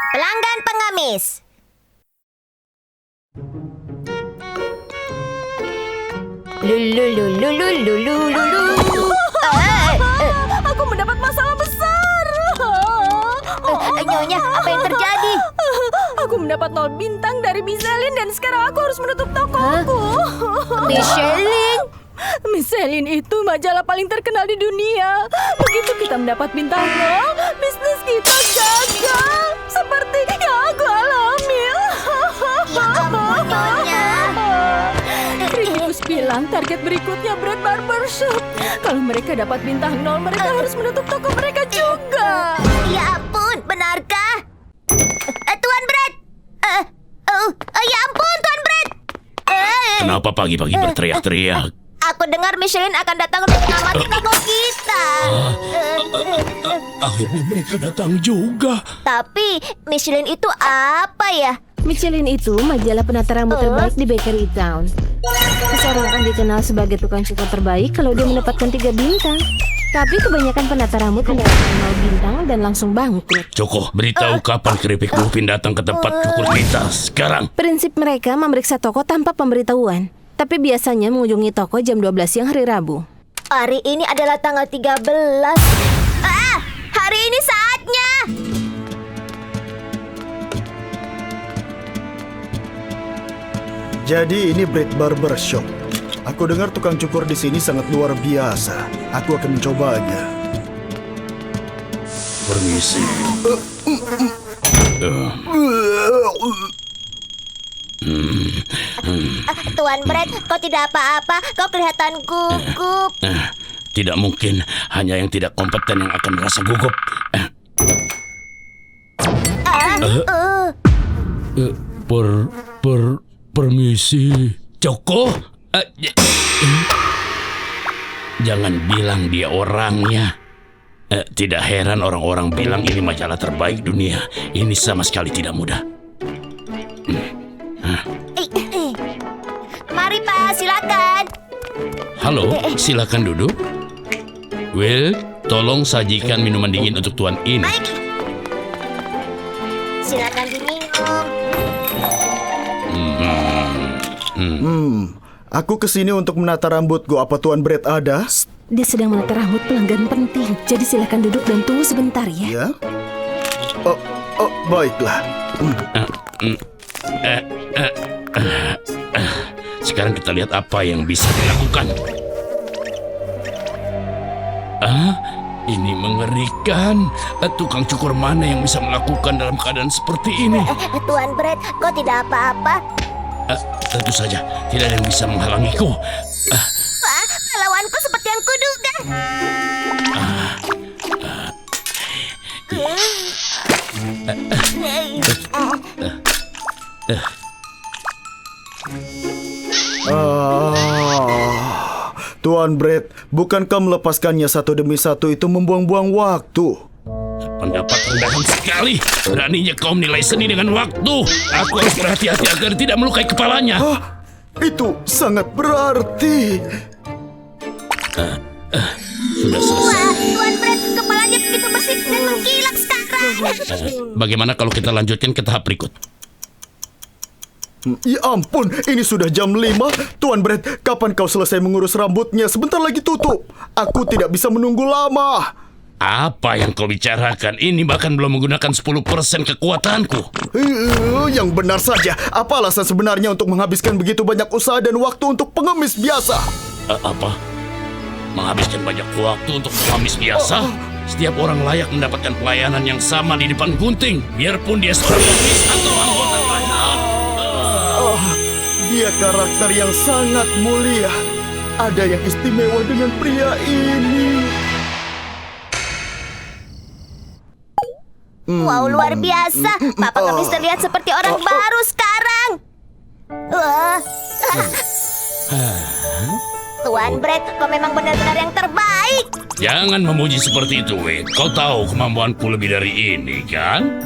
Pelanggan pengemis. Lulululululululu. Aku mendapat masalah besar. Nyonya, apa yang terjadi? Aku mendapat 0 bintang dari Michelin dan sekarang aku harus menutup tokoku. Michelin? Michelin itu majalah paling terkenal di dunia. Begitu kita mendapat bintang 0, bisnis kita gagal. Seperti yang aku alami. Ya ampun, Nyonya. Kritikus bilang target berikutnya Bread Barbershop. Kalau mereka dapat bintang 0, mereka harus menutup toko mereka juga. Ya ampun, benarkah? Tuan Brad. Ya ampun, Tuan Brad. Kenapa pagi-pagi berteriak-teriak? Aku dengar Michelin akan datang untuk mengamati toko kita. Akhirnya mereka datang juga. Tapi Michelin itu apa ya? Michelin itu majalah penata rambut terbaik di Bakery Town. Seseorang akan dikenal sebagai tukang cukur terbaik kalau dia mendapatkan 3 bintang. Tapi kebanyakan penata rambut mendapatkan 0 bintang dan langsung bangkrut. Joko, beritahu kapan keripik Muffin datang ke tempat cukur kita sekarang. Prinsip mereka memeriksa toko tanpa pemberitahuan. Tapi biasanya mengunjungi toko jam 12 siang hari Rabu. Hari ini adalah tanggal 13. Hari ini saatnya. Jadi ini Bread Barbershop. Aku dengar tukang cukur di sini sangat luar biasa. Aku akan mencobanya. Permisi. Tuan Brad, kau tidak apa-apa. Kau kelihatan gugup. Tidak mungkin, hanya yang tidak kompeten yang akan merasa gugup. Permisi. Joko? Jangan bilang dia orangnya. Tidak heran orang-orang bilang ini majalah terbaik dunia. Ini sama sekali tidak mudah. Mari Pak, silakan. Halo, silakan duduk. Will, tolong sajikan minuman dingin untuk tuan ini. Baik. Silakan diminum. Aku kesini untuk menata rambutku. Apa Tuan Bread ada? Dia sedang menata rambut pelanggan penting. Jadi silakan duduk dan tunggu sebentar ya. Ya. Baiklah. Sekarang kita lihat apa yang bisa dilakukan. Ini mengerikan. Tukang cukur mana yang bisa melakukan dalam keadaan seperti ini? Tuan Brad, kau tidak apa-apa? Tentu saja, tidak ada yang bisa menghalangiku. Wah, lawanku seperti yang kuduga. Tuan Bread, bukankah melepaskannya satu demi satu itu membuang-buang waktu? Pendapat rendahan sekali. Beraninya kau menilai seni dengan waktu. Aku harus berhati-hati agar tidak melukai kepalanya. Itu sangat berarti. Sudah selesai. Wah, Tuan Brad, kepalanya begitu bersih dan mengkilat sekarang. Bagaimana kalau kita lanjutkan ke tahap berikut? Ya ampun, ini sudah jam 5. Tuan Bread, kapan kau selesai mengurus rambutnya? Sebentar lagi tutup. Aku tidak bisa menunggu lama. Apa yang kau bicarakan? Ini bahkan belum menggunakan 10% kekuatanku. Yang benar saja. Apa alasan sebenarnya untuk menghabiskan begitu banyak usaha dan waktu untuk pengemis biasa? Apa? Menghabiskan banyak waktu untuk pengemis biasa? Setiap orang layak mendapatkan pelayanan yang sama di depan gunting, biarpun dia seorang pengemis atau anggota layanan. Dia karakter yang sangat mulia. Ada yang istimewa dengan pria ini. Wow, luar biasa. Pak Pengemis terlihat seperti orang baru sekarang. Wah. Tuan Brad, kau memang benar-benar yang terbaik. Jangan memuji seperti itu, Wade. Kau tahu kemampuanku lebih dari ini, kan?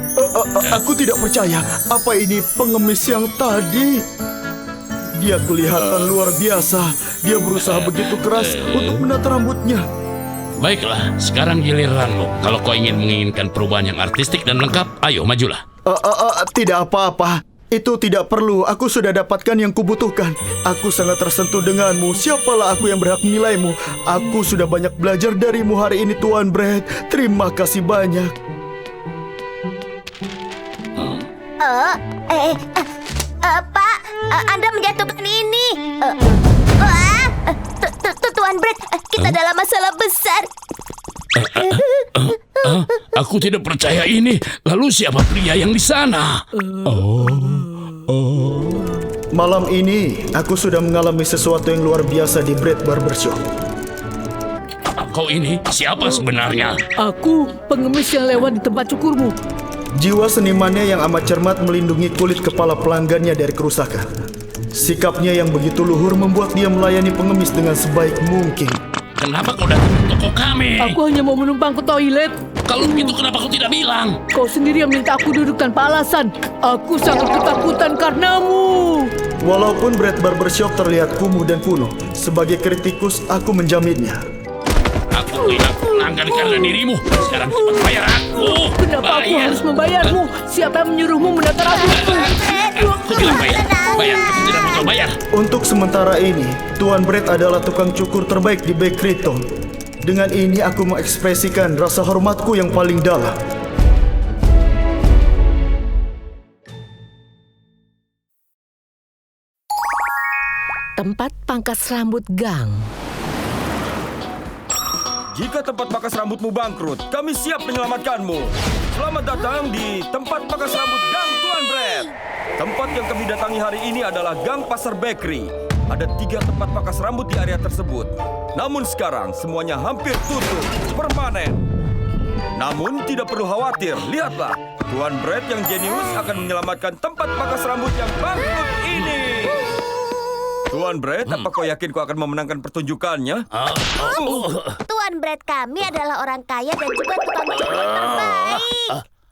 Aku tidak percaya. Apa ini pengemis yang tadi? Dia kelihatan luar biasa. Dia berusaha begitu keras untuk menata rambutnya. Baiklah, sekarang giliranmu. Kalau kau ingin menginginkan perubahan yang artistik dan lengkap, ayo majulah. Tidak apa-apa. Itu tidak perlu. Aku sudah dapatkan yang kubutuhkan. Aku sangat tersentuh denganmu. Siapalah aku yang berhak menilaimu? Aku sudah banyak belajar darimu hari ini, Tuan Brett. Terima kasih banyak. Pak, Anda menjatuhkan ini. Tuan Brett, kita dalam masalah besar. Aku tidak percaya ini. Lalu siapa pria yang di sana? Malam ini, aku sudah mengalami sesuatu yang luar biasa di Brett Barbershop. Kau ini siapa sebenarnya? Aku pengemis yang lewat di tempat cukurmu. Jiwa senimannya yang amat cermat melindungi kulit kepala pelanggannya dari kerusakan. Sikapnya yang begitu luhur membuat dia melayani pengemis dengan sebaik mungkin. Kenapa kau datang ke toko kami? Aku hanya mau menumpang ke toilet. Kalau begitu kenapa kau tidak bilang? Kau sendiri yang minta aku duduk tanpa alasan. Aku sangat ketakutan karenamu. Walaupun Brett Barbershop terlihat kumuh dan kuno, sebagai kritikus aku menjaminnya. Aku tidak pelanggan karena dirimu. Sekarang cepat bayar aku. Kenapa aku harus membayarmu? Siapa yang menyuruhmu mendatar aku? Aku bilang bayar. Bayar, aku tidak mau bayar. Untuk sementara ini, Tuan Brett adalah tukang cukur terbaik di Bakery Town. Dengan ini aku mengekspresikan rasa hormatku yang paling dalam. Tempat pangkas rambut gang. Jika tempat pangkas rambutmu bangkrut, kami siap menyelamatkanmu. Selamat datang di tempat pangkas rambut Gang Tuan Brett. Tempat yang kami datangi hari ini adalah Gang Pasar Bakery. Ada 3 tempat pangkas rambut di area tersebut. Namun sekarang semuanya hampir tutup, permanen. Namun tidak perlu khawatir, lihatlah. Tuan Brett yang jenius akan menyelamatkan tempat pangkas rambut yang bangkrut ini. Tuan Brett, apa kau yakin kau akan memenangkan pertunjukannya? Tuan Brett kami adalah orang kaya dan juga tukang cukur yang terbaik.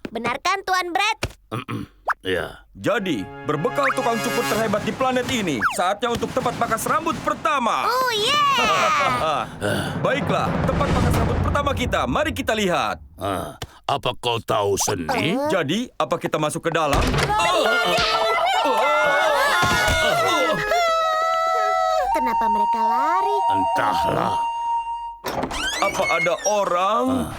Benar kan, Tuan Brett? Ya. Jadi, berbekal tukang cukur terhebat di planet ini, saatnya untuk tempat pangkas rambut pertama. Oh, yeah! Baiklah, tempat pangkas rambut pertama kita. Mari kita lihat. Apa kau tahu seni? Jadi, apa kita masuk ke dalam? Kenapa mereka lari? Entahlah. Apa ada orang?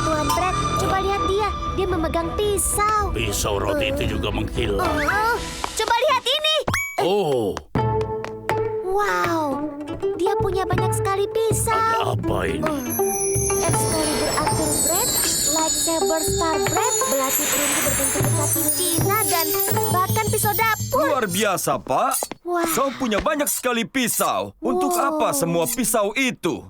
Tuan Brett, coba lihat dia. Dia memegang pisau. Pisau roti itu juga menghilang. Coba lihat ini. Oh, Wow, dia punya banyak sekali pisau. apa ini? Excalibur Arthur Brett, lightsaber Star Brett, belati perunggu berbentuk kaki Cina, dan bahkan pisau dapur. Luar biasa, Pak. Wah. Kau punya banyak sekali pisau. Untuk apa semua pisau itu?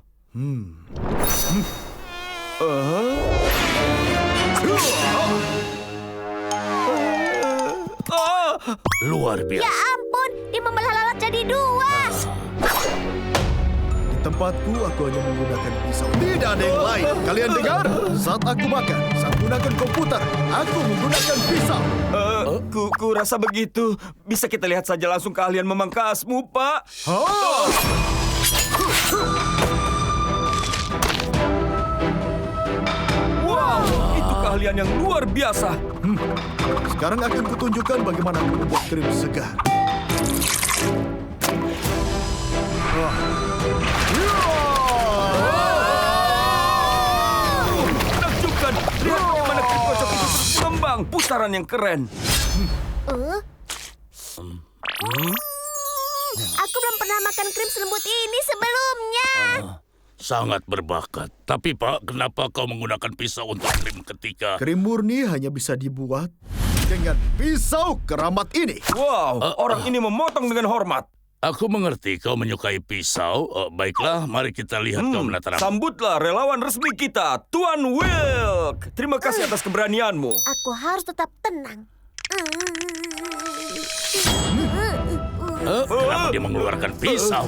Luar Ya biasa. ampun, dia membelah lalat jadi 2. Di tempatku, aku hanya menggunakan pisau. Tidak ada yang lain. Kalian dengar? Saat aku makan, saat menggunakan komputer, aku menggunakan pisau. Ku rasa begitu. Bisa kita lihat saja langsung keahlian memangkasmu, Pak. Wow, itu keahlian yang luar biasa. Sekarang akan kutunjukkan bagaimana aku membuat krim segar. Menakjubkan. Lihat bagaimana krim kocok itu mengembang. Putaran yang keren. Aku belum pernah makan krim selembut ini sebelumnya. Sangat berbakat. Tapi Pak, kenapa kau menggunakan pisau untuk krim ketika... Krim murni hanya bisa dibuat dengan pisau keramat ini. Wow, orang ini memotong dengan hormat. Aku mengerti kau menyukai pisau. Baiklah, mari kita lihat kau menata rambut. Sambutlah relawan resmi kita, Tuan Wilk. Terima kasih atas keberanianmu. Aku harus tetap tenang. Kenapa dia mengeluarkan pisau?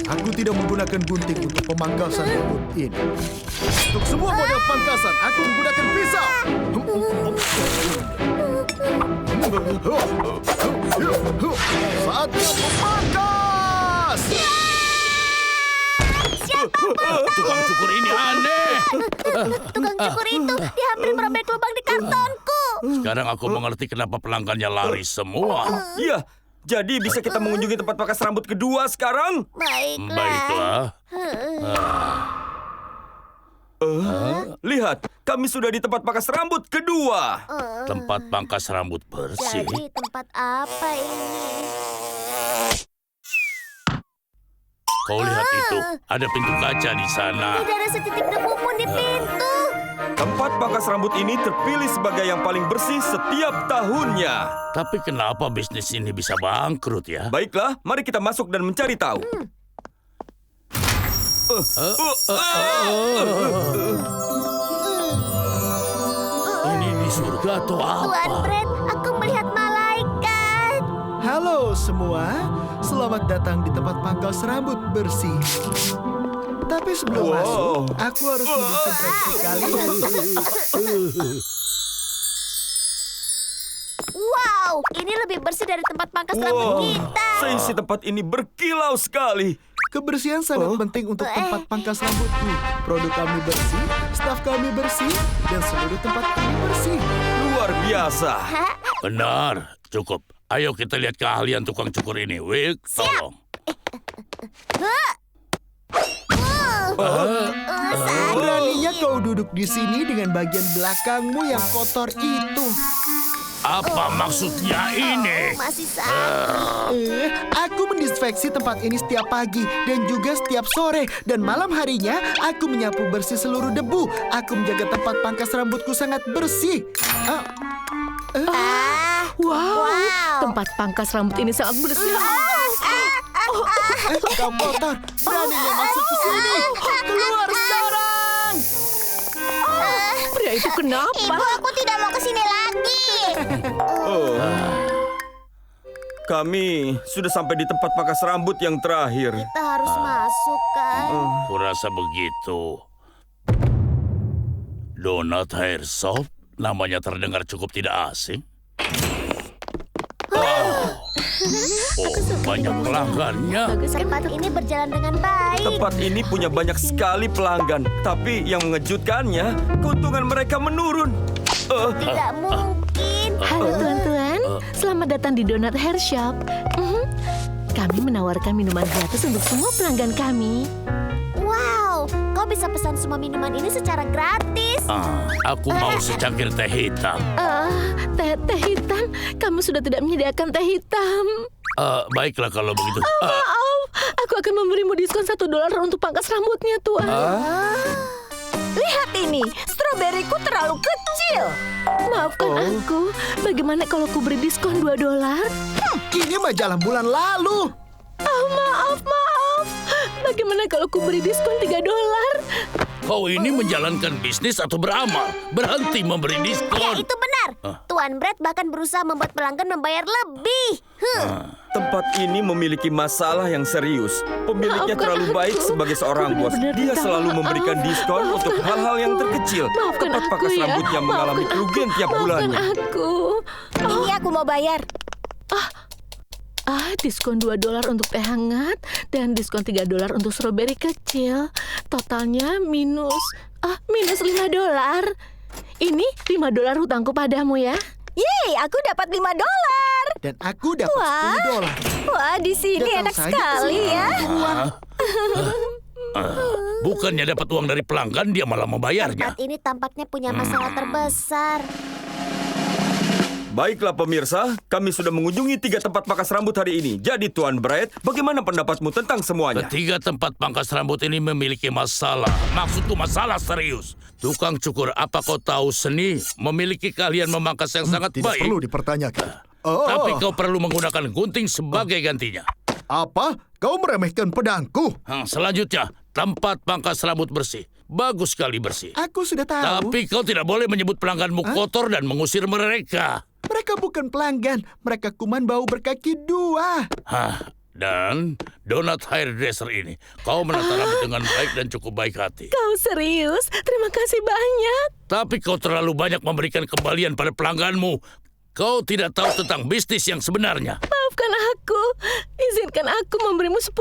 Aku tidak menggunakan gunting untuk pemangkasan rambut ini. Untuk semua model pangkasan, aku menggunakan pisau. Saatnya memangkas! Tukang cukur ini aneh. Tukang cukur itu, dia hampir merobek lubang di kantonku. Sekarang aku mengerti kenapa pelanggannya lari semua. Iya, jadi bisa kita mengunjungi tempat pangkas rambut kedua sekarang? Baiklah. Baiklah. Lihat, kami sudah di tempat pangkas rambut kedua. Tempat pangkas rambut bersih. Jadi tempat apa ini? Kau lihat itu, ada pintu kaca di sana. Tidak ada setitik debu pun di pintu. Tempat pangkas rambut ini terpilih sebagai yang paling bersih setiap tahunnya. Tapi kenapa bisnis ini bisa bangkrut ya? Baiklah, mari kita masuk dan mencari tahu. Ini di surga atau Tuan apa? Brett, aku melihat malaikat. Halo semua, selamat datang di tempat pangkas rambut bersih. Tapi sebelum masuk, aku harus mendisinfeksi kalian. Wow, ini lebih bersih dari tempat pangkas rambut kita. Seisi tempat ini berkilau sekali. Kebersihan sangat penting untuk tempat pangkas rambutku. Produk kami bersih, staf kami bersih, dan seluruh tempat kami bersih. Luar biasa. Benar, cukup. Ayo kita lihat keahlian tukang cukur ini. Wick, tolong. Beraninya kau duduk di sini dengan bagian belakangmu yang kotor itu. Apa maksudnya ini? Masih sakit. Aku mendisinfeksi tempat ini setiap pagi dan juga setiap sore. Dan malam harinya, aku menyapu bersih seluruh debu. Aku menjaga tempat pangkas rambutku sangat bersih. Wow, Wow. tempat pangkas rambut ini sangat bersih. Kau kotor, beraninya masuk ke sini. Keluar sekarang. Pria itu kenapa? Ibu, aku tidak mau ke sini lagi. Kami sudah sampai di tempat pangkas rambut yang terakhir. Kita harus masuk kan? Kurasa begitu. Donut Hair Shop, namanya terdengar cukup tidak asing. Oh, banyak pelanggannya. Tempat ini berjalan dengan baik. Tempat ini punya banyak sekali pelanggan. Tapi yang mengejutkannya, keuntungan mereka menurun. Tidak mungkin. Halo tuan-tuan, selamat datang di Donut Hair Shop. Kami menawarkan minuman gratis untuk semua pelanggan kami. Wow, kau bisa pesan semua minuman ini secara gratis. Aku mau secangkir teh hitam. Teh hitam, kamu sudah tidak menyediakan teh hitam. Baiklah kalau begitu. Maaf, aku akan memberimu diskon $1 untuk pangkas rambutnya, Tuan. Lihat ini, stroberiku terlalu kecil. Maafkan aku, bagaimana kalau ku beri diskon $2? Ini majalah bulan lalu. Maaf. Bagaimana kalau ku beri diskon $3? Kau ini menjalankan bisnis atau beramal? Berhenti memberi Ya, diskon. itu benar. Tuan Brett bahkan berusaha membuat pelanggan membayar lebih. Tempat ini memiliki masalah yang serius. Pemiliknya Maafkan terlalu baik aku. sebagai seorang Aku bos. benar-benar Dia minta selalu maaf. memberikan diskon untuk hal-hal yang terkecil. Maafkan Tempat aku pangkas ya. rambut yang mengalami Maafkan kerugian tiap Maafkan bulannya. aku. Ini aku mau bayar. Diskon $2 untuk teh hangat dan diskon $3 untuk stroberi kecil. Totalnya minus $5. Ini $5 hutangku padamu ya. Yeay, aku dapat $5. Dan aku dapat $10. Wah, di sini Datang enak saja sekali ke sini. ya. Bukannya dapat uang dari pelanggan, dia malah membayarnya. Tempat ini tampaknya punya masalah terbesar. Baiklah pemirsa, kami sudah mengunjungi 3 tempat pangkas rambut hari ini. Jadi Tuan Brett, bagaimana pendapatmu tentang semuanya? Ketiga tempat pangkas rambut ini memiliki masalah. Maksudku masalah serius. Tukang cukur, apa kau tahu seni memiliki keahlian memangkas yang sangat Tidak baik? perlu dipertanyakan. Tapi kau perlu menggunakan gunting sebagai gantinya. Apa? Kau meremehkan pedangku? Selanjutnya, tempat pangkas rambut bersih. Bagus sekali bersih. Aku sudah tahu. Tapi kau tidak boleh menyebut pelangganmu kotor dan mengusir mereka. Mereka bukan pelanggan. Mereka kuman bau berkaki 2. Dan Donut Hairdresser ini, kau menata rambut dengan baik dan cukup baik hati. Kau serius? Terima kasih banyak. Tapi kau terlalu banyak memberikan kembalian pada pelangganmu. Kau tidak tahu tentang bisnis yang sebenarnya. Maafkan aku. Izinkan aku memberimu $10.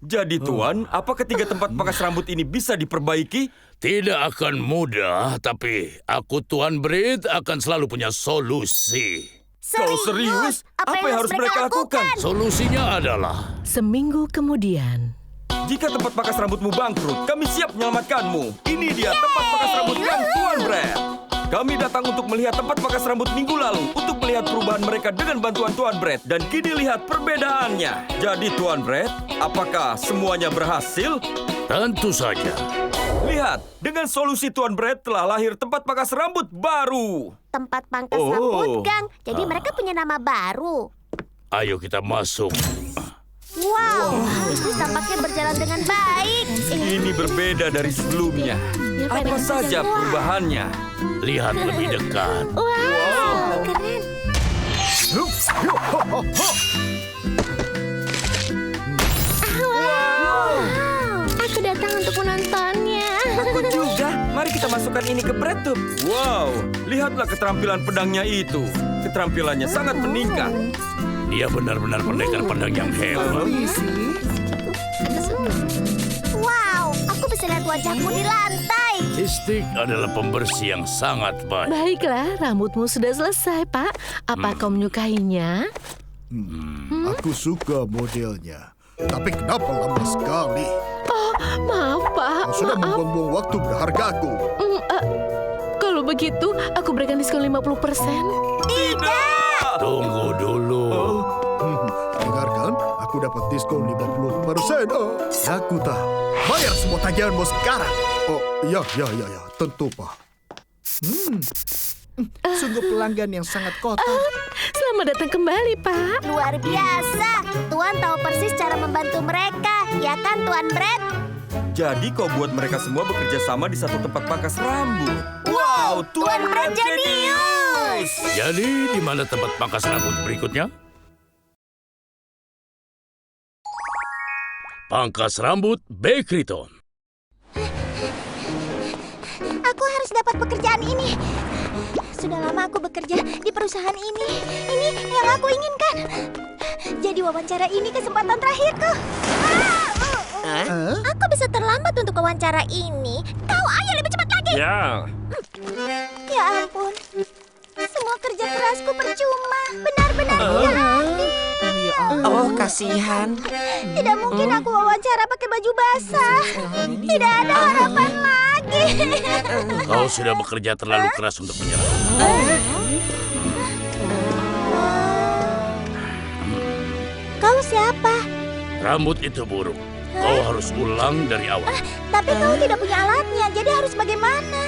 Jadi Tuan, apakah 3 tempat pangkas rambut ini bisa diperbaiki? Tidak akan mudah, tapi aku Tuan Brett akan selalu punya solusi. Kau serius? Apa yang harus mereka lakukan? Solusinya adalah Seminggu kemudian. Jika tempat pangkas rambutmu bangkrut, kami siap menyelamatkanmu. Ini dia tempat pangkas rambut Gang Tuan Brett. Kami datang untuk melihat tempat pangkas rambut minggu lalu, untuk melihat perubahan mereka dengan bantuan Tuan Brett. Dan kini lihat perbedaannya. Jadi Tuan Brett, apakah semuanya berhasil? tentu saja. Lihat, dengan solusi Tuan Brett telah lahir tempat pangkas rambut baru. Tempat pangkas Oh. rambut, Gang. Jadi mereka punya nama baru. Ayo kita masuk. Wow, bisnis tampaknya berjalan dengan baik. Ini berbeda dari sebelumnya. Apa saja perubahannya? Lihat lebih dekat. Wow, keren. Wow, aku datang untuk menontonnya. Aku juga. Mari kita masukkan ini ke BreadTube. Wow, lihatlah keterampilan pedangnya itu. Keterampilannya sangat meningkat. Dia benar-benar pendekar pedang yang hebat. Wow, aku bisa lihat wajahmu di lantai. Istik adalah pembersih yang sangat baik. Baiklah, rambutmu sudah selesai, Pak. Apa kau menyukainya? Aku suka modelnya. Tapi kenapa lama sekali? Maaf, Pak. Kau sudah membuang-buang waktu berhargaku. Kalau begitu, aku berikan diskon 50%. Tunggu dulu. Dengarkan, aku dapat diskon 50%. Aku tahu. Bayar semua tagihanmu sekarang. Oh, ya, tentu, Pak. Sungguh pelanggan yang sangat kotor. Selamat datang kembali, Pak. Luar biasa. Tuan tahu persis cara membantu mereka. Ya kan, Tuan Brett? Jadi kau buat mereka semua bekerja sama di satu tempat pangkas rambut. Wow, Tuan Brett jenius! Jadi, di mana tempat pangkas rambut berikutnya? Pangkas rambut Bakeryton. Aku harus dapat pekerjaan ini. Sudah lama aku bekerja di perusahaan ini. Ini yang aku inginkan. Jadi wawancara ini kesempatan terakhirku. Aku bisa terlambat untuk wawancara ini. Kau ayo lebih cepat lagi. Ya, Ya ampun. Semua kerja kerasku percuma. Benar-benar tidak adil. Oh, kasihan. Tidak mungkin aku wawancara pakai baju basah. Tidak ada harapan lagi. Kau sudah bekerja terlalu keras untuk menyerah. Kau siapa? Rambut itu buruk. Kau harus ulang dari awal. Tapi kau tidak punya alatnya, jadi harus bagaimana?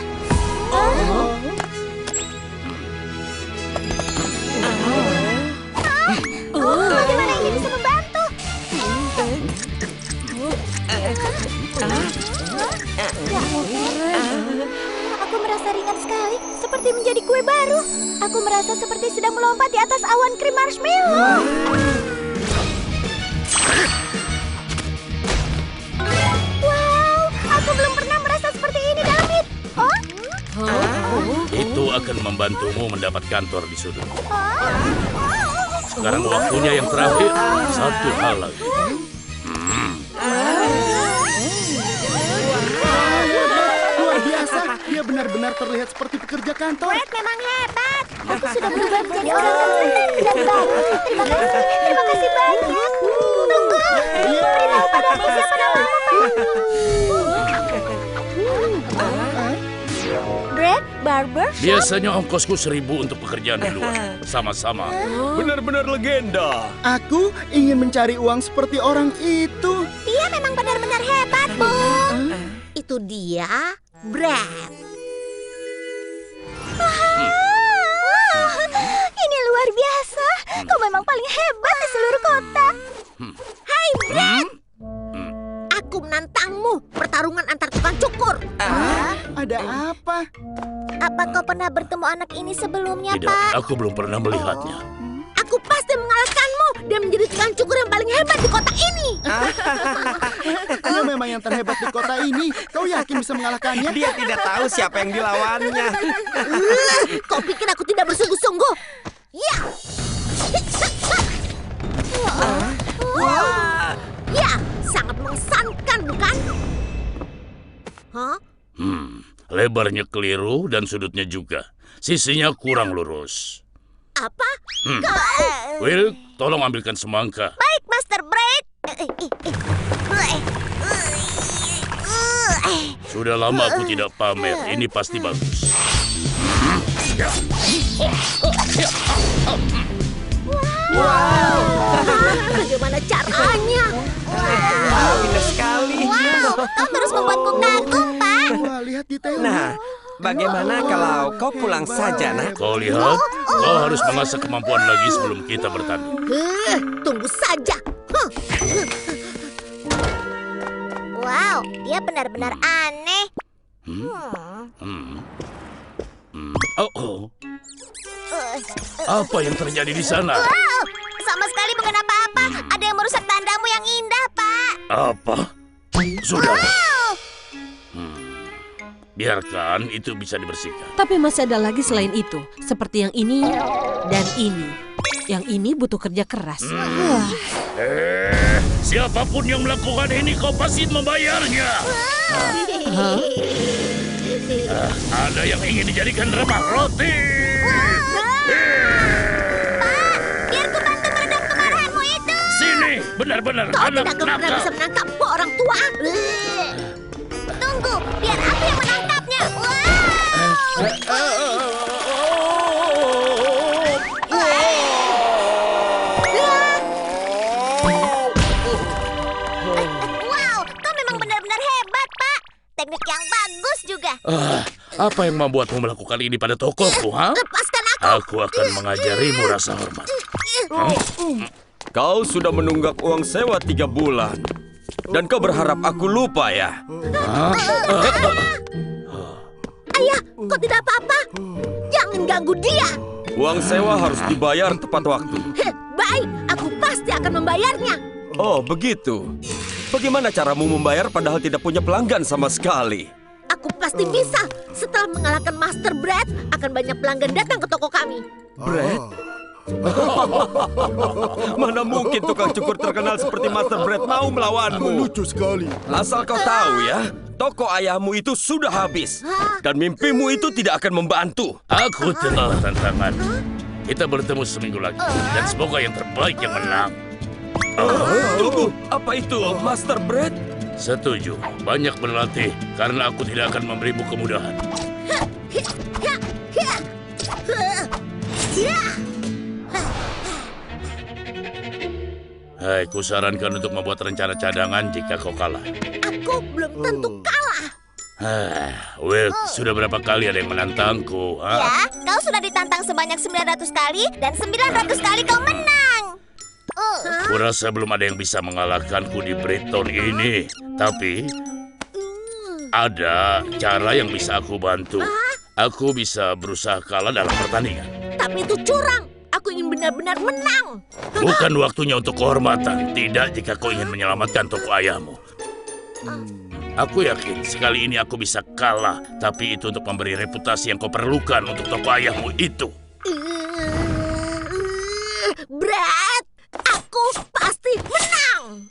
Bagaimana ini bisa membantu? Aku merasa ringan sekali, seperti menjadi kue baru. Aku merasa seperti sedang melompat di atas awan krim marshmallow. Wow, aku belum pernah merasa seperti ini, David. Itu akan membantumu mendapat kantor di sudut. Sekarang waktunya yang terakhir. Satu hal lagi. Luar biasa. Dia benar-benar terlihat seperti pekerja kantor. Brett memang hebat. Aku sudah berubah menjadi orang yang baik. Terima kasih banyak. Tunggu, beritahu padaku siapa namamu, Brett Barber. Biasanya ongkosku 1.000 untuk pekerjaan di luar. Sama-sama. benar-benar legenda. Aku ingin mencari uang seperti orang itu. Dia memang benar-benar hebat, Bu. Itu dia, Brett. Ini luar biasa. Kau memang paling hebat di seluruh kota. Hai, Brett. Aku menantangmu pertarungan antar tukang cukur. Ada apa? Apa kau pernah bertemu anak ini sebelumnya, Tidak, Pak? aku belum pernah melihatnya. Aku pasti mengalahkanmu dan menjadi tukang cukur yang paling hebat di kota ini. Dia memang yang terhebat di kota ini. Kau yakin bisa mengalahkannya? Dia tidak tahu siapa yang dilawannya. Kau pikir aku tidak bersungguh-sungguh? Ya. Ya, sangat mengesankan, bukan? Hah? Lebarnya keliru dan sudutnya juga. Sisinya kurang lurus. Apa? Will, tolong ambilkan semangka. Baik, Master Braid. Sudah lama aku tidak pamer. Ini pasti bagus. Bagaimana caranya? Indah sekali. Wow, kau terus membuatku kagum, Pak. Wah, lihat detailnya. Nah, bagaimana kalau kau pulang saja, Nak? Kau lihat, kau harus mengasah kemampuan lagi sebelum kita bertanding. Tunggu saja. Wow, dia benar-benar aneh. Oh. Apa yang terjadi di sana? Wow, sama sekali bukan apa-apa. Ada yang merusak tandamu yang indah, Pak. Apa? Sudah. Wow. Biarkan itu bisa dibersihkan. Tapi masih ada lagi selain itu, seperti yang ini dan ini. Yang ini butuh kerja keras. Siapapun yang melakukan ini kau pasti membayarnya. Ada yang ingin dijadikan remah roti. Biar ku bantu meredam kemarahanmu itu. Sini, benar-benar Kau anak tidak akan pernah nakal. bisa menangkapku, orang tua. Tunggu, biar aku yang menangkapnya. Wow, kau memang benar-benar hebat, Pak. Teknik yang bagus juga. Apa yang membuatmu melakukan ini pada tokoku, ha? Lepaskan aku. Aku akan mengajarimu rasa hormat. Kau sudah menunggak uang sewa 3 bulan. Dan kau berharap aku lupa ya? Ayah, kau tidak apa-apa? Jangan ganggu dia. Uang sewa harus dibayar tepat waktu. Baik, aku pasti akan membayarnya. Oh, begitu. Bagaimana caramu membayar padahal tidak punya pelanggan sama sekali? Aku pasti bisa. Setelah mengalahkan Master Bread, akan banyak pelanggan datang ke toko kami. Bread? Mana mungkin tukang cukur terkenal seperti Master Bread mau melawanmu? Lucu sekali. Asal kau tahu ya, toko ayahmu itu sudah habis. Dan mimpimu itu tidak akan membantu. Aku terima tantangan. Kita bertemu seminggu lagi. Dan semoga yang terbaik yang menang. Tunggu, apa itu Master Bread? Setuju. Banyak berlatih. Karena aku tidak akan memberimu kemudahan. Hai, kusarankan untuk membuat rencana cadangan jika kau kalah. Aku belum tentu kalah. Will, sudah berapa kali ada yang menantangku? Ya, kau sudah ditantang sebanyak 900 kali dan 900 kali kau menang. Kurasa belum ada yang bisa mengalahkanku di Brighton ini. Tapi ada cara yang bisa aku bantu. Aku bisa berusaha kalah dalam pertandingan. Tapi itu curang. Aku ingin benar-benar menang. Bukan waktunya untuk kehormatan. Tidak jika kau ingin menyelamatkan toko ayahmu. Aku yakin sekali ini aku bisa kalah. Tapi itu untuk memberi reputasi yang kau perlukan untuk toko ayahmu itu. Brad, aku pasti menang.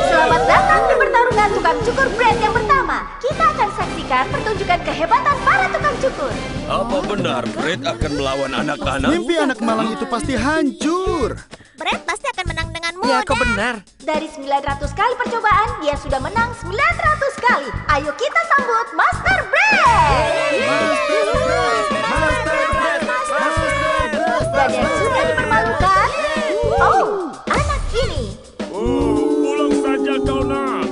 Selamat datang di pertarungan tukang cukur Brad yang pertama. Kita akan saksikan pertunjukan kehebatan para tukang cukur. Apa benar Bread akan melawan anak-anak? Mimpi anak malang itu pasti hancur. Brad pasti akan menang dengan Ya, mudah. kau benar. Dari 900 kali percobaan, dia sudah menang 900 kali. Ayo kita sambut Master Brad. Dan yang sudah dipermalukan, anak ini. Pulang saja kau nak.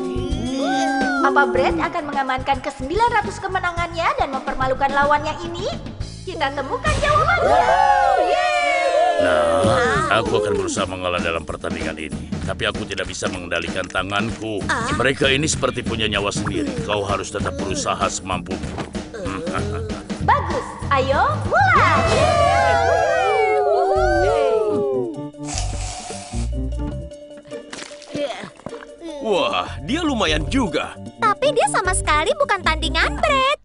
Apa Brad akan mengamankan ke-900 kemenangannya dan mempermalukan lawannya ini? Kita temukan jawabannya. Nah, aku akan berusaha mengalah dalam pertandingan ini. Tapi aku tidak bisa mengendalikan tanganku. Mereka ini seperti punya nyawa sendiri. Kau harus tetap berusaha semampumu. Bagus, ayo mulai. Wah, dia lumayan juga. Tapi dia sama sekali bukan tandingan Brad.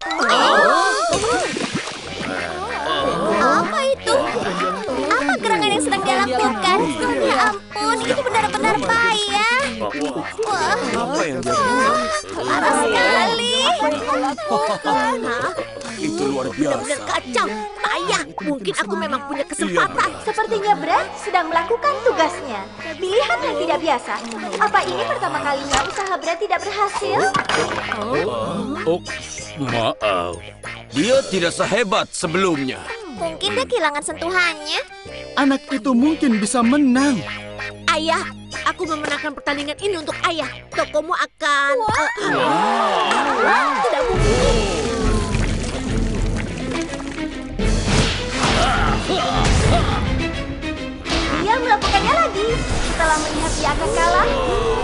Apa itu? Apa gerangan yang sedang dia lakukan? Ya ampun, ini benar-benar payah. Apa yang dia bilang? Parah sekali. Itu luar Benar-benar biasa. kacau. Payah. Mungkin aku memang punya kesempatan. Sepertinya Brad sedang melakukan tugasnya. Pilihan yang tidak biasa. Apa ini pertama kalinya usaha Brad tidak berhasil? Oh, maaf. Dia tidak sehebat sebelumnya. Mungkin dia kehilangan sentuhannya. Anak itu mungkin bisa menang. Ayah, aku memenangkan pertandingan ini untuk ayah. Tokomu akan... Tidak mungkin. Dia melakukannya lagi. Setelah melihat dia akan kalah,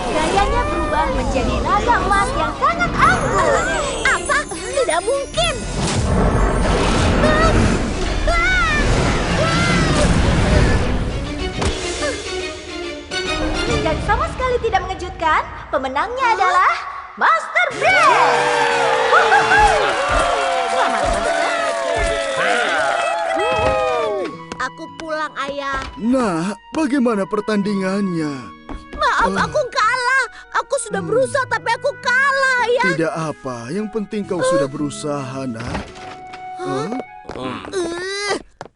gayanya berubah menjadi naga emas yang sangat anggun. Apa? Tidak mungkin. Dan sama sekali tidak mengejutkan, pemenangnya adalah Master Brad. Selamat, Master. Aku pulang, ayah. Nah, bagaimana pertandingannya? Maaf, aku kalah. Aku sudah berusaha, tapi aku kalah, ayah. Tidak apa, yang penting kau sudah berusaha, nak.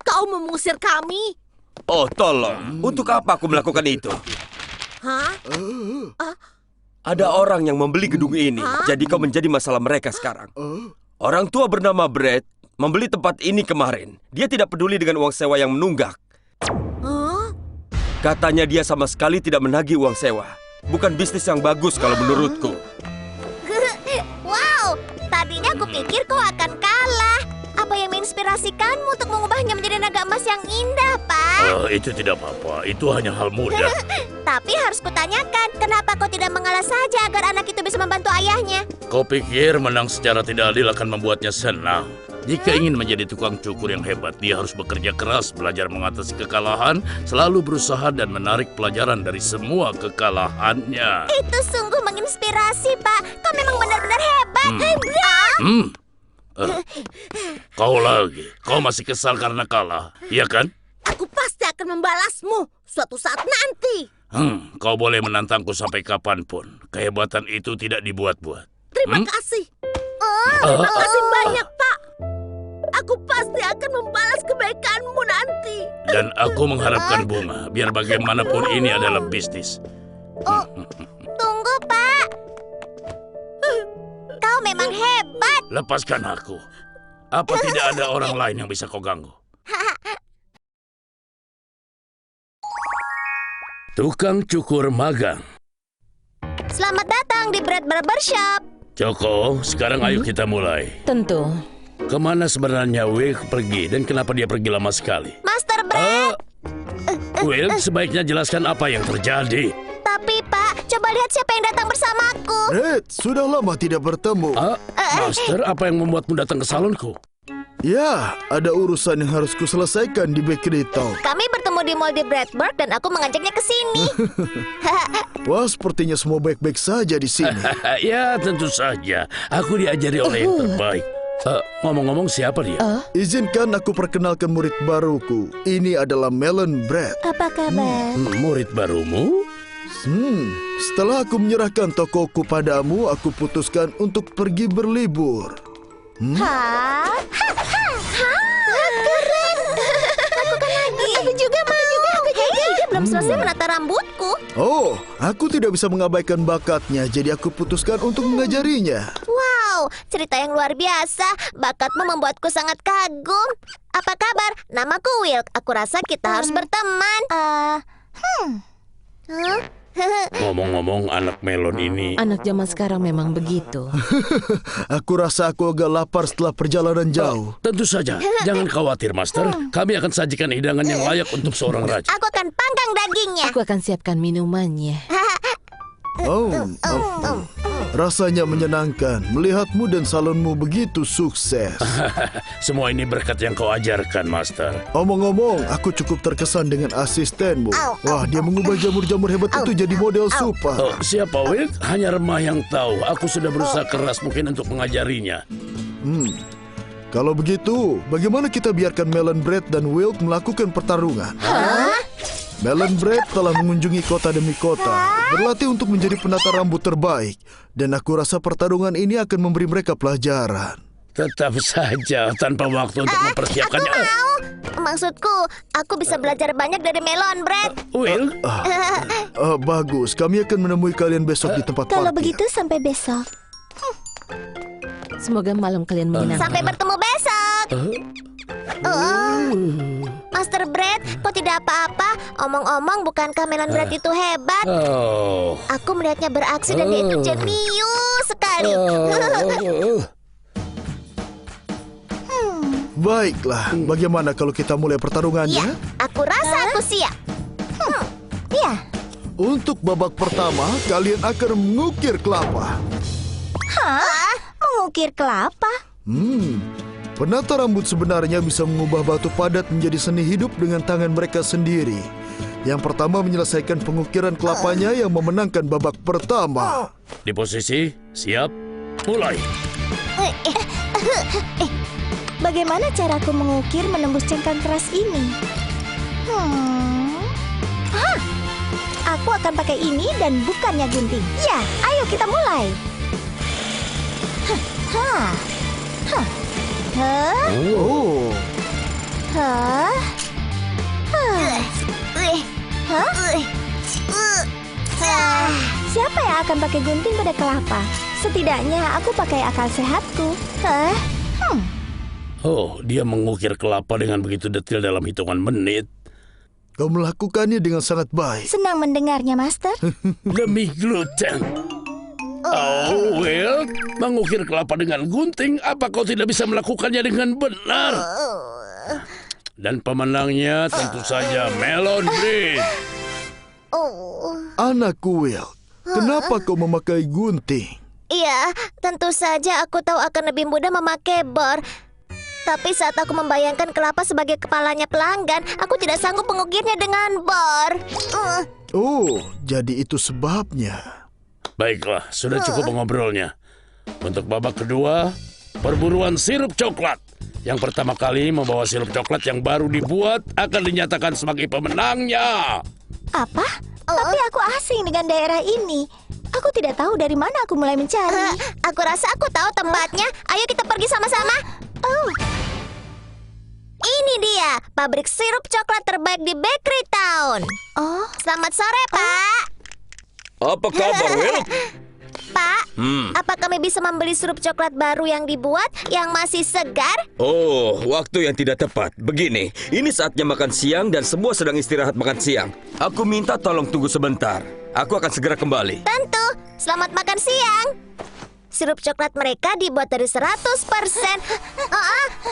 Kau mengusir kami? Oh, tolong. Untuk apa aku melakukan itu? Hah? Ada orang yang membeli gedung ini, jadi kau menjadi masalah mereka sekarang. Orang tua bernama Brad membeli tempat ini kemarin. Dia tidak peduli dengan uang sewa yang menunggak. Hah? Katanya dia sama sekali tidak menagih uang sewa. Bukan bisnis yang bagus kalau menurutku. Wow, tadinya aku pikir kau akan kalah. Apa yang menginspirasikanmu untuk mengubahnya menjadi naga emas yang indah, Pak? Itu tidak apa-apa. Itu hanya hal mudah. Tapi harus kutanyakan, kenapa kau tidak mengalah saja agar anak itu bisa membantu ayahnya? Kau pikir menang secara tidak adil akan membuatnya senang? Jika ingin menjadi tukang cukur yang hebat, dia harus bekerja keras, belajar mengatasi kekalahan, selalu berusaha dan menarik pelajaran dari semua kekalahannya. Itu sungguh menginspirasi, Pak. Kau memang benar-benar hebat. Kau lagi. Kau masih kesal karena kalah, iya kan? Aku pasti akan membalasmu suatu saat nanti. Kau boleh menantangku sampai kapanpun. Kehebatan itu tidak dibuat-buat. Terima kasih. Terima kasih banyak, Pak. Aku pasti akan membalas kebaikanmu nanti. Dan aku mengharapkan bunga, biar bagaimanapun ini adalah bisnis. Tunggu, Pak. Kau memang hebat. Lepaskan aku. Apa tidak ada orang lain yang bisa kau ganggu? Tukang cukur magang. Selamat datang di Brad Barbershop. Joko, sekarang ayo kita mulai. Tentu. Kemana sebenarnya Will pergi dan kenapa dia pergi lama sekali? Master Brad. Will, sebaiknya jelaskan apa yang terjadi. Tapi, Pak, coba lihat siapa yang datang bersamaku. Red, sudah lama tidak bertemu. Master, apa yang membuatmu datang ke salonku? Ya, ada urusan yang harus kuselesaikan di Bakery Town. Kami bertemu di mall di Bradburg dan aku mengajaknya ke sini. Wah, sepertinya semua baik-baik saja di sini. Ya, tentu saja. Aku diajari oleh yang terbaik. Ngomong-ngomong, siapa dia? Izinkan aku perkenalkan murid baruku. Ini adalah Melon Brad. Apa kabar? Murid barumu? Setelah aku menyerahkan tokoku padamu, aku putuskan untuk pergi berlibur. Hah? Keren. Lakukan lagi. Aku juga mau. Hei, dia belum selesai menata rambutku. Oh, aku tidak bisa mengabaikan bakatnya, jadi aku putuskan untuk mengajarinya. Wow, cerita yang luar biasa. Bakatmu membuatku sangat kagum. Apa kabar? Namaku Will. Aku rasa kita harus berteman. Ngomong-ngomong, anak Melon ini... Anak zaman sekarang memang begitu. Aku rasa aku agak lapar setelah perjalanan jauh. Tentu saja, jangan khawatir, Master. Kami akan sajikan hidangan yang layak untuk seorang raja. Aku akan panggang dagingnya. Aku akan siapkan minumannya. Rasanya menyenangkan melihatmu dan salonmu begitu sukses. Semua ini berkat yang kau ajarkan, Master. Omong-omong, aku cukup terkesan dengan asistenmu. Wah, dia mengubah jamur-jamur hebat itu jadi model super. Siapa Will? Hanya remah yang tahu. Aku sudah berusaha keras mungkin untuk mengajarinya. Kalau begitu, bagaimana kita biarkan Melon Brad dan Wilk melakukan pertarungan? Melon Bread telah mengunjungi kota demi kota, berlatih untuk menjadi penata rambut terbaik. Dan aku rasa pertarungan ini akan memberi mereka pelajaran. Tetap saja tanpa waktu untuk mempersiapkannya. Aku mau. Maksudku, aku bisa belajar banyak dari Melon Bread. Will, Bagus, kami akan menemui kalian besok di tempat Kalau parkir. begitu sampai besok. Semoga malam kalian menyenangkan. Sampai bertemu besok. Master Bread, kok tidak apa-apa? Omong-omong, bukankah Melon Bread itu hebat? oh, Aku melihatnya beraksi dan dia itu jenius sekali. Baiklah, bagaimana kalau kita mulai pertarungannya? Ya, aku rasa aku siap. Ya, Untuk babak pertama, kalian akan mengukir kelapa. mengukir kelapa. Penata rambut sebenarnya bisa mengubah batu padat menjadi seni hidup dengan tangan mereka sendiri. Yang pertama menyelesaikan pengukiran kelapanya yang memenangkan babak pertama. di posisi, siap, mulai. Bagaimana caraku mengukir menembus cengkang keras ini? Aku akan pakai ini dan bukannya gunting. Ya, ayo kita mulai. Oh, Siapa yang akan pakai gunting pada kelapa? Setidaknya aku pakai akal sehatku. Oh, dia mengukir kelapa dengan begitu detail dalam hitungan menit. kau melakukannya dengan sangat baik. Senang mendengarnya, Master. Demi gluten. Oh, Will, mengukir kelapa dengan gunting, apa kau tidak bisa melakukannya dengan benar? Dan pemenangnya tentu saja Melon Bread. Anakku Will, kenapa kau memakai gunting? Iya, tentu saja aku tahu akan lebih mudah memakai bor. Tapi saat aku membayangkan kelapa sebagai kepalanya pelanggan, aku tidak sanggup mengukirnya dengan bor. Oh, jadi itu sebabnya. Baiklah, sudah cukup mengobrolnya. Untuk babak kedua, perburuan sirup coklat. Yang pertama kali membawa sirup coklat yang baru dibuat akan dinyatakan sebagai pemenangnya. Apa? Tapi aku asing dengan daerah ini. Aku tidak tahu dari mana aku mulai mencari. Aku rasa aku tahu tempatnya. Ayo kita pergi sama-sama. Ini dia, pabrik sirup coklat terbaik di Bakery Town. Selamat sore, Pak. Apa kabar, Will? Pak, apa kami bisa membeli sirup coklat baru yang dibuat yang masih segar? Oh, waktu yang tidak tepat. Begini, ini saatnya makan siang dan semua sedang istirahat makan siang. Aku minta tolong tunggu sebentar. Aku akan segera kembali. Tentu, selamat makan siang. Sirup coklat mereka dibuat dari 100%.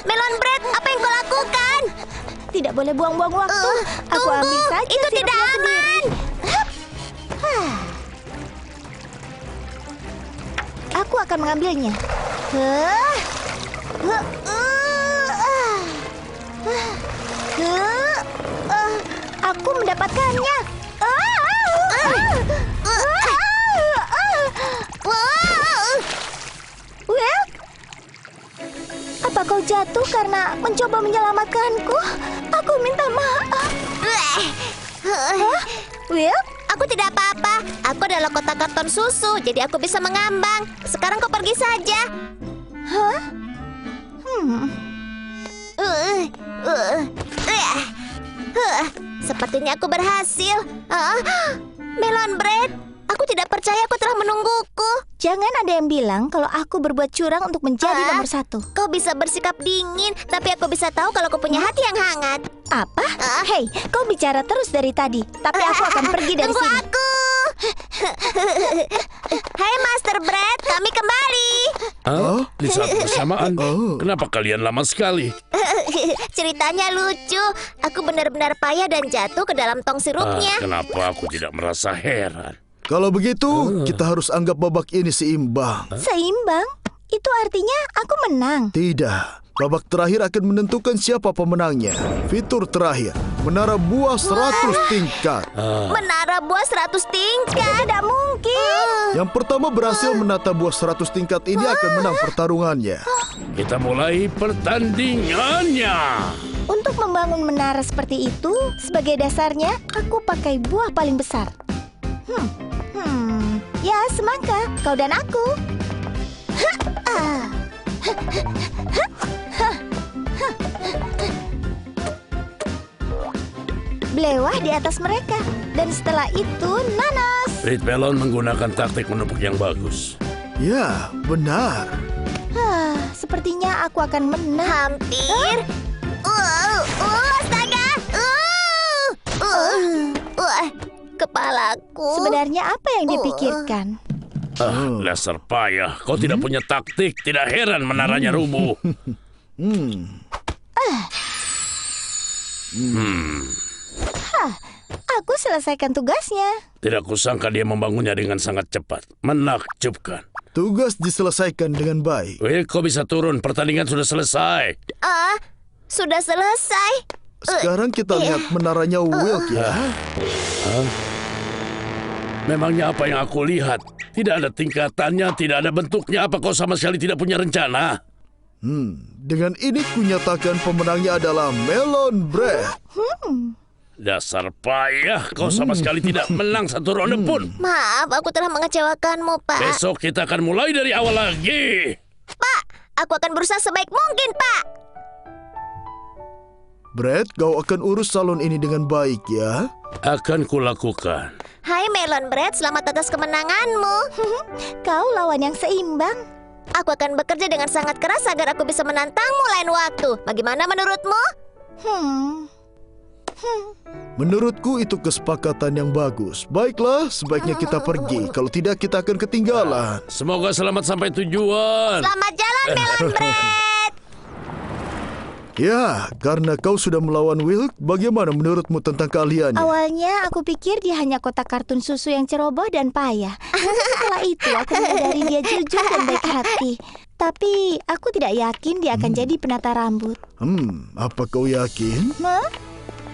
Melon Bread, apa yang kau lakukan? Tidak boleh buang-buang waktu. Aku ambil saja. Itu tidak aman. Aku akan mengambilnya. Aku mendapatkannya. Will, apa kau jatuh karena mencoba menyelamatkanku? Aku minta maaf. Will? Aku tidak apa-apa. Aku adalah kotak karton susu, jadi aku bisa mengambang. Sekarang kau pergi saja. Sepertinya aku berhasil. Melon Bread, aku tidak percaya kau telah menungguku. Jangan ada yang bilang kalau aku berbuat curang untuk menjadi nomor 1. Kau bisa bersikap dingin, tapi aku bisa tahu kalau kau punya hati yang hangat. Apa? Hei, kau bicara terus dari tadi. Tapi aku akan pergi dari sini. Tunggu aku. Hai Master Bread, kami kembali. Di saat bersamaan, kenapa kalian lama sekali? Ceritanya lucu. Aku benar-benar payah dan jatuh ke dalam tong sirupnya. Kenapa aku tidak merasa heran? Kalau begitu, kita harus anggap babak ini seimbang. Seimbang? Itu artinya aku menang. Tidak, babak terakhir akan menentukan siapa pemenangnya. Fitur terakhir, menara buah 100 tingkat. Menara buah 100 tingkat? Tidak mungkin. Yang pertama berhasil menata buah 100 tingkat ini akan menang pertarungannya. Kita mulai pertandingannya. Untuk membangun menara seperti itu, sebagai dasarnya, aku pakai buah paling besar. Ya, semangka, kau dan aku. Belewah di atas mereka. Dan setelah itu, nanas. Brit Melon menggunakan taktik menumpuk yang bagus. Ya, benar. Sepertinya aku akan menang. Hampir. Astaga. Kepalaku. Sebenarnya apa yang dipikirkan? Dasar payah. Kau tidak punya taktik. Tidak heran menaranya rubuh. Aku selesaikan tugasnya. Tidak kusangka dia membangunnya dengan sangat cepat. Menakjubkan. Tugas diselesaikan dengan baik. Will, kau bisa turun. Pertandingan sudah selesai. Sudah selesai. Sekarang kita lihat menaranya Wilk ya. Memangnya apa yang aku lihat? Tidak ada tingkatannya, tidak ada bentuknya. Apa kau sama sekali tidak punya rencana? Dengan ini kunyatakan pemenangnya adalah Melon Bread. Dasar payah, kau sama sekali tidak menang satu ronde pun. Maaf, aku telah mengecewakanmu, Pak. Besok kita akan mulai dari awal lagi. Pak, aku akan berusaha sebaik mungkin, Pak. Brad, kau akan urus salon ini dengan baik ya. Akan kulakukan. Hai Melon Bread, selamat atas kemenanganmu. Kau lawan yang seimbang. Aku akan bekerja dengan sangat keras agar aku bisa menantangmu lain waktu. Bagaimana menurutmu? Menurutku itu kesepakatan yang bagus. Baiklah, sebaiknya kita pergi. Kalau tidak, kita akan ketinggalan. Semoga selamat sampai tujuan. Selamat jalan Melon Bread. Ya, karena kau sudah melawan Wilk, bagaimana menurutmu tentang keahliannya? Awalnya aku pikir dia hanya kotak kartun susu yang ceroboh dan payah. Setelah itu aku menyadari dia jujur dan baik hati. Tapi aku tidak yakin dia akan jadi penata rambut. Apa kau yakin? Hah?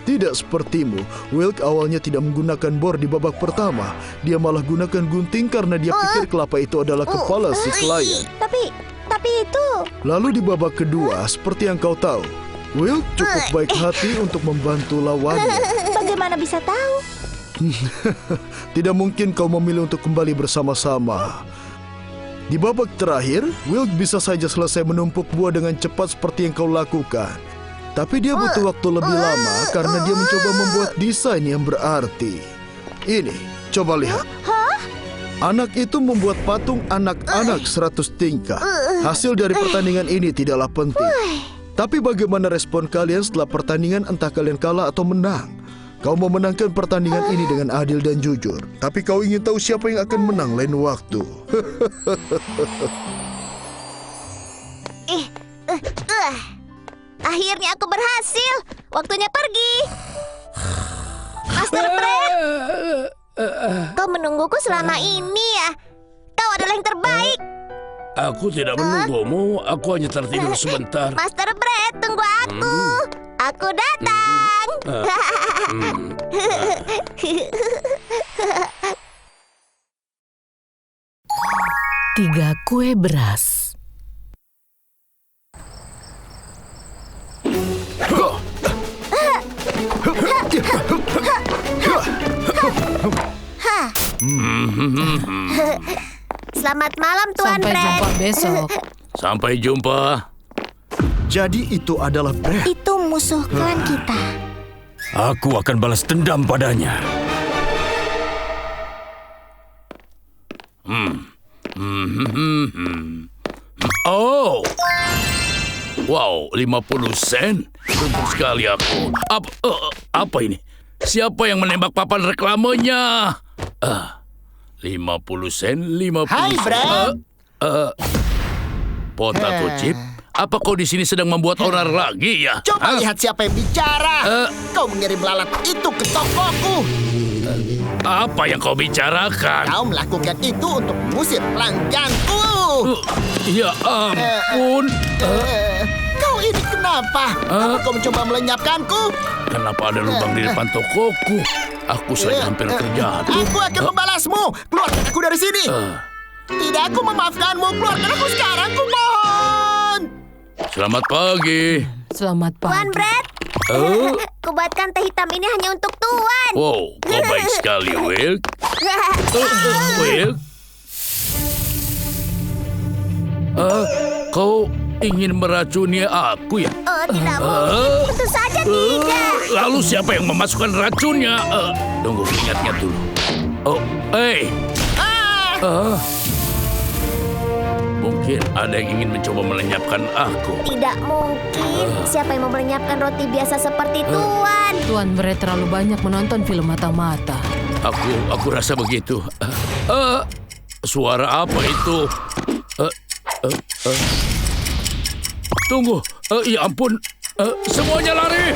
Tidak sepertimu. Wilk awalnya tidak menggunakan bor di babak pertama. Dia malah gunakan gunting karena dia pikir kelapa itu adalah kepala si klien. Tapi itu... Lalu di babak kedua, seperti yang kau tahu, Wilk cukup baik hati untuk membantu lawannya. Bagaimana bisa tahu? Tidak mungkin kau memilih untuk kembali bersama-sama. Di babak terakhir, Wilk bisa saja selesai menumpuk buah dengan cepat seperti yang kau lakukan. Tapi dia butuh waktu lebih lama karena dia mencoba membuat desain yang berarti. Ini, coba lihat. Anak itu membuat patung anak-anak 100 tingkat. Hasil dari pertandingan ini tidaklah penting. Tapi bagaimana respon kalian setelah pertandingan, entah kalian kalah atau menang? Kau memenangkan pertandingan ini dengan adil dan jujur. Tapi kau ingin tahu siapa yang akan menang lain waktu. Akhirnya aku berhasil. Waktunya pergi. Master Bread. Kau menungguku selama ini ya. Kau adalah yang terbaik. Aku tidak menunggumu. Aku hanya tertidur sebentar. Master Bread, tunggu aku. Aku datang. 3 kue beras. Selamat malam Tuan Sampai Bread. jumpa besok. Sampai jumpa. Jadi itu adalah Brad. Itu musuh klan kita. Aku akan balas dendam padanya. Oh. Wow, 50 sen. Beruntung sekali aku. Apa ini? Siapa yang menembak papan reklamenya? 50 sen, 50 Hai, sen. Brad. Potato Chip, apa kau di sini sedang membuat onar lagi ya? Coba lihat siapa yang bicara. Kau mengirim lalat itu ke tokoku. Apa yang kau bicarakan? Kau melakukan itu untuk mengusir pelangganku. Ya ampun. Kau ini kenapa? Apa kau mencoba melenyapkanku? Kenapa ada lubang di depan tokoku? Aku saja hampir terjatuh. Aku akan membalasmu. Keluarkan aku dari sini. Tidak, aku memaafkanmu. Keluarkan aku sekarang, ku mohon. Selamat pagi. Selamat Tuan pagi. Bread, Kubuatkan teh hitam ini hanya untuk Tuan. Wow, kau baik sekali, Will. Will? Kau ingin meracuni aku ya? Oh, tidak mungkin. Tentu saja tidak. Lalu siapa yang memasukkan racunnya? Tunggu, ingat-ingat dulu. Mungkin ada yang ingin mencoba melenyapkan aku. Tidak mungkin. Siapa yang mau melenyapkan roti biasa seperti Tuan? Tuan Brett terlalu banyak menonton film mata-mata. Aku rasa begitu. Suara apa itu? Tunggu. Ya ampun. Semuanya lari.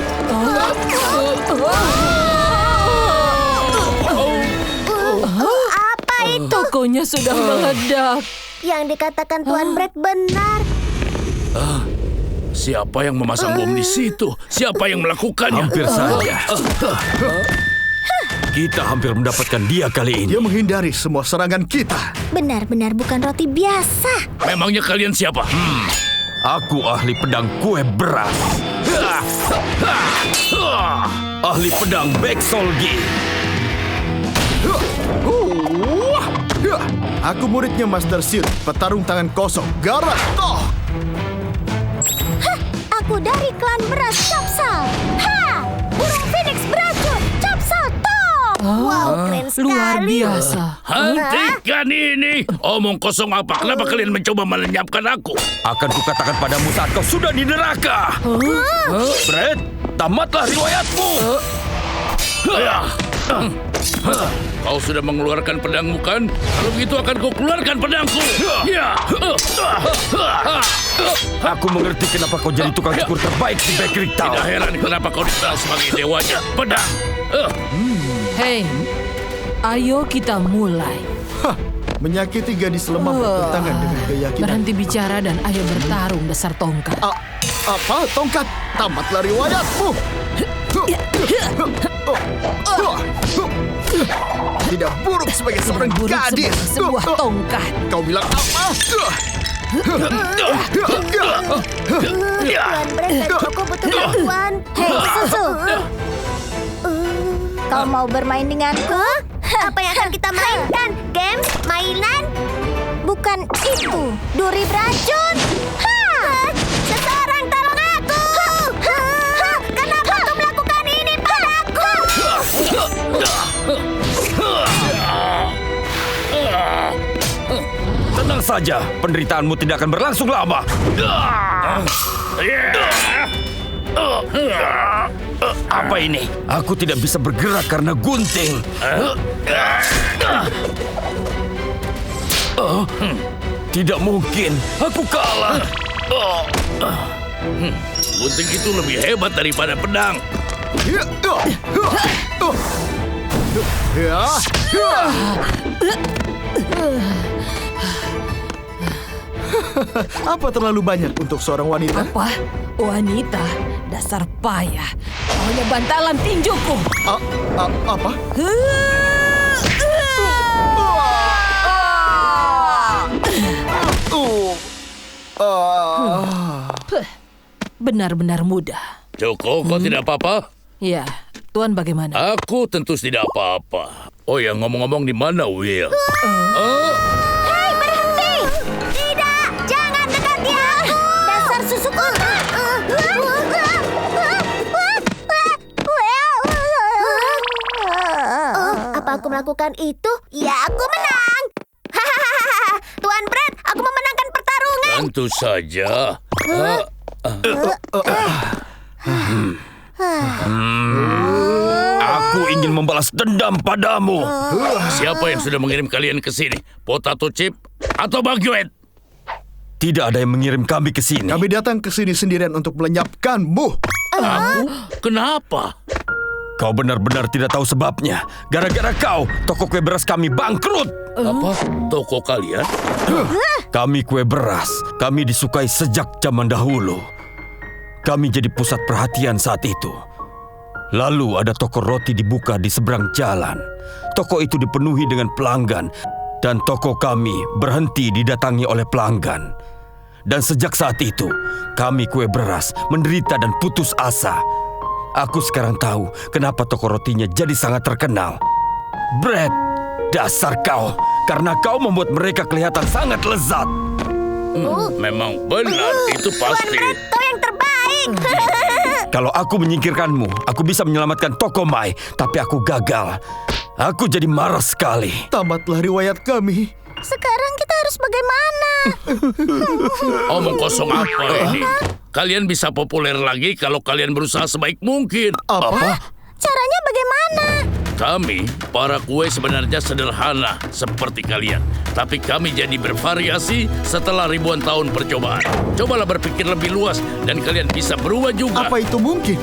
Apa itu? Tokonya sudah meledak. Yang dikatakan Tuan Brett benar. Siapa yang memasang bom di situ? Siapa yang melakukannya? Hampir saja. Kita hampir mendapatkan dia kali ini. Dia menghindari semua serangan kita. Benar-benar bukan roti biasa. Memangnya kalian siapa? Aku ahli pedang kue beras. Ahli pedang Beksolgi. Aku muridnya Master Sir, petarung tangan kosong, Garak Toh. Aku dari klan beras Capsal. Burung Phoenix beracun Capsal Toh. Wow, keren sekali. Luar biasa. Hentikan ini! Omong kosong apa? Kenapa kalian mencoba melenyapkan aku? Akan kukatakan padamu saat kau sudah di neraka. Brett, tamatlah riwayatmu. Kau sudah mengeluarkan pedangmu kan? Kalau begitu akan kau keluarkan pedangku. Aku mengerti kenapa kau jadi tukang cukur terbaik di Bakery Town. Tidak heran kenapa kau dikenal sebagai dewanya pedang. Hei, ayo kita mulai. Menyakiti gadis lemah bertentangan dengan keyakinan. Berhenti bicara dan ayo bertarung dasar tongkat. Apa? Tongkat? Tamatlah riwayatmu. Tidak buruk sebagai seorang Buruk gadis. sebagai sebuah tongkat. Kau bilang apa? Tuan Brett dan Koko butuh bantuan. Hei, Susu. Kau mau bermain denganku? Apa yang akan kita mainkan? Games? Mainan? Bukan itu. Duri beracun? Seseorang tolong aku! Kenapa kau melakukan ini padaku? Tenang saja, penderitaanmu tidak akan berlangsung lama. Apa ini? Aku tidak bisa bergerak karena gunting. Tidak mungkin, aku kalah. Gunting itu lebih hebat daripada pedang. Apa terlalu banyak untuk seorang wanita? Apa? Wanita? Dasar payah. Hanya bantalan tinjuku. Apa? Benar-benar mudah. Joko, kau tidak apa-apa? Ya, Tuan bagaimana? Aku tentu tidak apa-apa. Oh ya, ngomong-ngomong di mana Will? Hei, berhenti! Tidak! Jangan dekati aku! Dasar susu kota! Apa aku melakukan itu? Ya, aku menang! Tuan Brett, aku memenangkan pertarungan! Tentu saja. Aku ingin membalas dendam padamu. Siapa yang sudah mengirim kalian ke sini? Potato Chip atau Baguette? Tidak ada yang mengirim kami ke sini. Kami datang ke sini sendirian untuk melenyapkanmu. Aku? Kenapa? Kau benar-benar tidak tahu sebabnya. Gara-gara kau, toko kue beras kami bangkrut. Apa? Toko kalian? Kami kue beras. Kami disukai sejak zaman dahulu. Kami jadi pusat perhatian saat itu. Lalu ada toko roti dibuka di seberang jalan. Toko itu dipenuhi dengan pelanggan. Dan toko kami berhenti didatangi oleh pelanggan. Dan sejak saat itu, kami kue beras menderita dan putus asa. Aku sekarang tahu kenapa toko rotinya jadi sangat terkenal. Brad, dasar kau. Karena kau membuat mereka kelihatan sangat lezat. Memang benar, itu pasti. Kau yang terbaik. Kalau aku menyingkirkanmu, aku bisa menyelamatkan toko Mai. Tapi aku gagal. Aku jadi marah sekali. Tamatlah riwayat kami. Sekarang kita harus bagaimana? Omong kosong apa ini? Kalian bisa populer lagi kalau kalian berusaha sebaik mungkin. Apa? Caranya bagaimana? Kami, para kue sebenarnya sederhana seperti kalian. Tapi kami jadi bervariasi setelah ribuan tahun percobaan. Cobalah berpikir lebih luas dan kalian bisa berubah juga. Apa itu mungkin?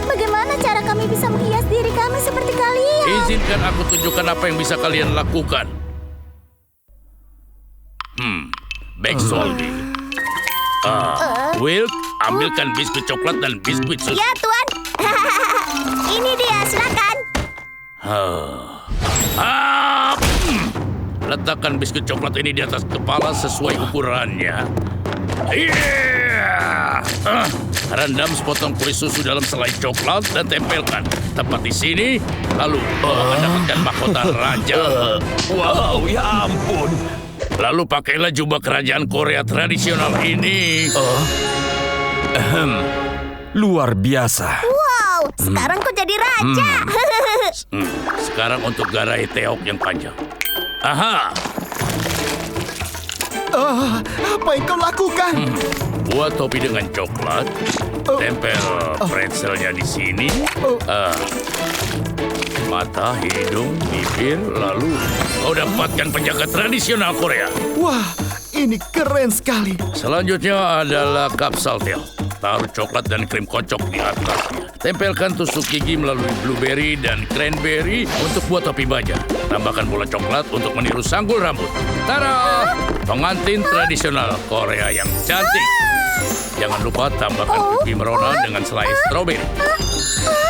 Bagaimana cara kami bisa menghias diri kami seperti kalian? Izinkan aku tunjukkan apa yang bisa kalian lakukan. Backsoldi. Will, ambilkan biskuit coklat dan biskuit susu. Ya, Tuan. Ini dia, silakan. Letakkan biskuit coklat ini di atas kepala sesuai ukurannya. Rendam sepotong kue susu dalam selai coklat dan tempelkan tepat di sini. Lalu mendapatkan mahkota raja. Wow, ya ampun. Lalu pakailah jubah kerajaan Korea tradisional ini. Luar biasa. Wow, sekarang kau jadi raja. Sekarang untuk garai teok yang panjang. Aha, Apa yang kau lakukan? buat topi dengan coklat. Tempel pretzelnya di sini. Mata, hidung, bibir, lalu kau dapatkan penjaga tradisional Korea. Wah, ini keren sekali. Selanjutnya adalah kapsal tel. Taruh coklat dan krim kocok di atasnya. Tempelkan tusuk gigi melalui blueberry dan cranberry untuk buat topi baja. Tambahkan bola coklat untuk meniru sanggul rambut. Tara! Pengantin tradisional Korea yang cantik. Jangan lupa tambahkan pipi merona dengan selai stroberi.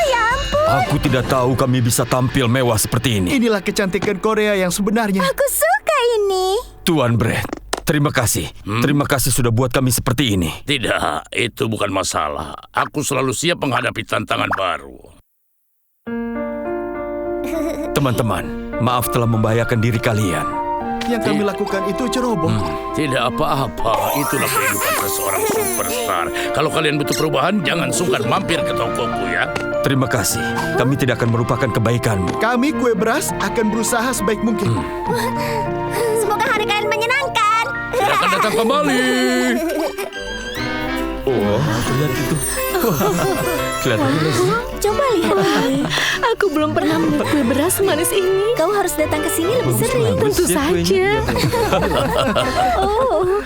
Ya ampun, Aku tidak tahu kami bisa tampil mewah seperti ini. Inilah kecantikan Korea yang sebenarnya. aku suka ini. Tuan Brad, terima kasih. Terima kasih sudah buat kami seperti ini. Tidak, itu bukan masalah. Aku selalu siap menghadapi tantangan baru. Teman-teman, maaf telah membahayakan diri kalian. Yang kami lakukan itu ceroboh. Tidak apa-apa, itulah kehidupan seseorang superstar. Kalau kalian butuh perubahan, jangan sungkan mampir ke tokoku ya. Terima kasih. Kami tidak akan melupakan kebaikanmu. Kami kue beras akan berusaha sebaik mungkin. Semoga hari kalian menyenangkan. Silakan datang kembali. Oh, lihat itu. Kelihatannya lezat. Coba lihat. Aku belum pernah melihat kue beras manis ini. Kau harus datang ke sini lebih sering. Tentu Bagusnya kuenya. saja. Oh.